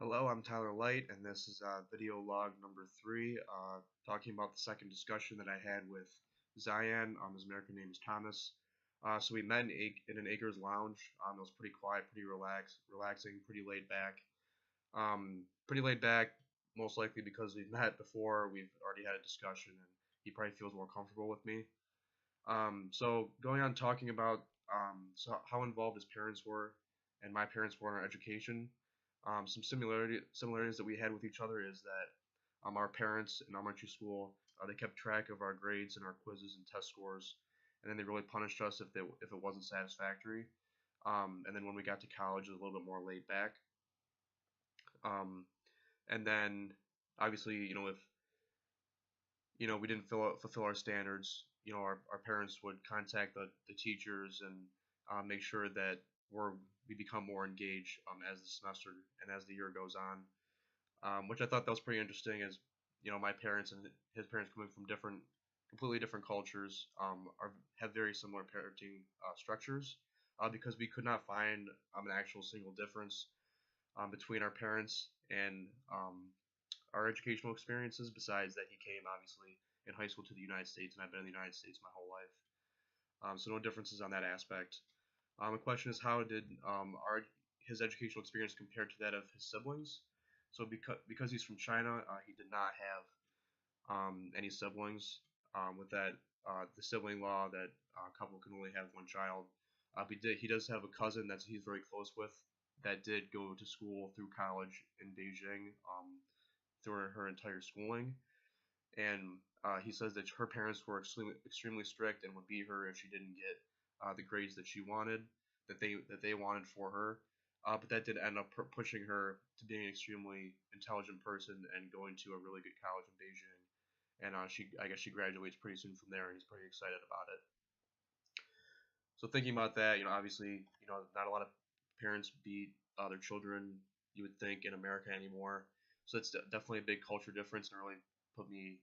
Hello, I'm Tyler Light, and this is video log number 3, talking about the second discussion that I had with Zion. His American name is Thomas. So we met in an Acres Lounge. It was pretty quiet, pretty relaxing, pretty laid back, most likely because we've met before, we've already had a discussion, and he probably feels more comfortable with me. So going on talking about how involved his parents were and my parents were in our education. Some similarities that we had with each other is that our parents in elementary school, they kept track of our grades and our quizzes and test scores, and then they really punished us if it wasn't satisfactory. And then when we got to college, it was a little bit more laid back. And then obviously, if we didn't fulfill our standards, our parents would contact the teachers and make sure that we become more engaged as the semester and as the year goes on, which I thought that was pretty interesting. As my parents and his parents coming from completely different cultures, have very similar parenting structures, because we could not find an actual single difference between our parents and our educational experiences, besides that he came obviously in high school to the United States, and I've been in the United States my whole life. So no differences on that aspect. The question is, how did his educational experience compare to that of his siblings? So because he's from China, he did not have any siblings. With that, the sibling law that a couple can only have one child. He does have a cousin that he's very close with that did go to school through college in Beijing, through her entire schooling, and he says that her parents were extremely strict and would beat her if she didn't get the grades that she wanted, that they wanted for her. But that did end up pushing her to being an extremely intelligent person and going to a really good college in Beijing. And I guess she graduates pretty soon from there, and he's pretty excited about it. So thinking about that, obviously, not a lot of parents beat their children, you would think, in America anymore. So it's definitely a big culture difference, and really put me.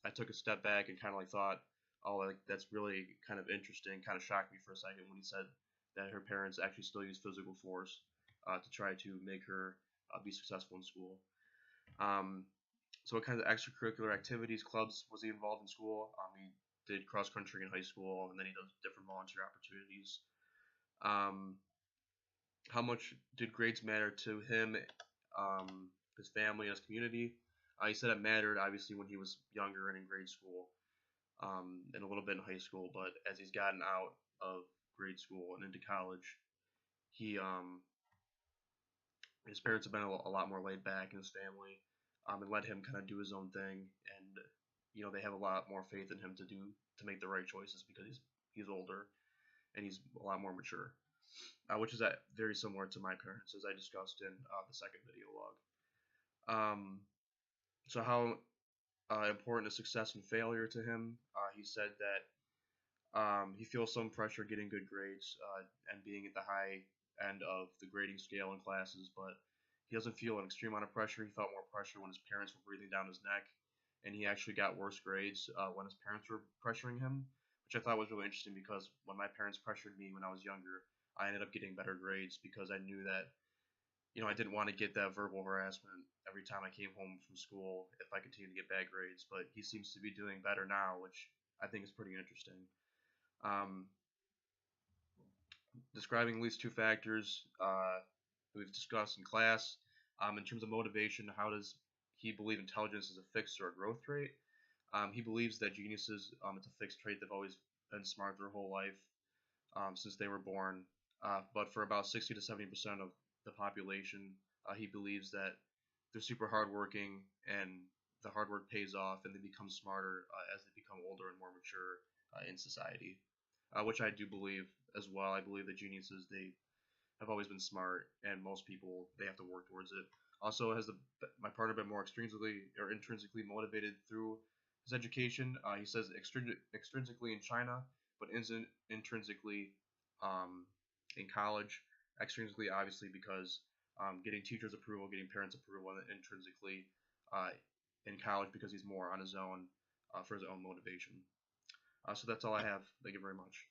I took a step back and kind of like thought, oh, like that's really kind of interesting. Kind of shocked me for a second when he said that her parents actually still use physical force to try to make her be successful in school. Um, so what kinds of extracurricular activities, clubs was he involved in school? He did cross country in high school, and then he does different volunteer opportunities. Um, how much did grades matter to him, his family, and his community? He said it mattered obviously when he was younger and in grade school, and a little bit in high school. But as he's gotten out of grade school and into college, his parents have been a lot more laid back in his family, and let him kind of do his own thing. And they have a lot more faith in him to make the right choices because he's older and he's a lot more mature, which is very similar to my parents, as I discussed in the second video log. So how important is success and failure to him? He said that he feels some pressure getting good grades and being at the high end of the grading scale in classes, but he doesn't feel an extreme amount of pressure. He felt more pressure when his parents were breathing down his neck, and he actually got worse grades when his parents were pressuring him, which I thought was really interesting because when my parents pressured me when I was younger, I ended up getting better grades because I knew that I didn't want to get that verbal harassment every time I came home from school if I continued to get bad grades. But he seems to be doing better now, which I think is pretty interesting. Um, Describing at least two factors we've discussed in class. In terms of motivation, how does he believe intelligence is a fixed or a growth trait? He believes that geniuses, it's a fixed trait. They've always been smart their whole life, since they were born. But for about 60 to 70% of the population, he believes that they're super hardworking and the hard work pays off and they become smarter as they become older and more mature in society, which I do believe as well. I believe that geniuses, they have always been smart, and most people, they have to work towards it. Also, has my partner been more intrinsically motivated through his education? He says extrinsically in China, but isn't intrinsically in college. Extrinsically, obviously, because getting teachers' approval, getting parents' approval, and intrinsically in college because he's more on his own for his own motivation. So that's all I have. Thank you very much.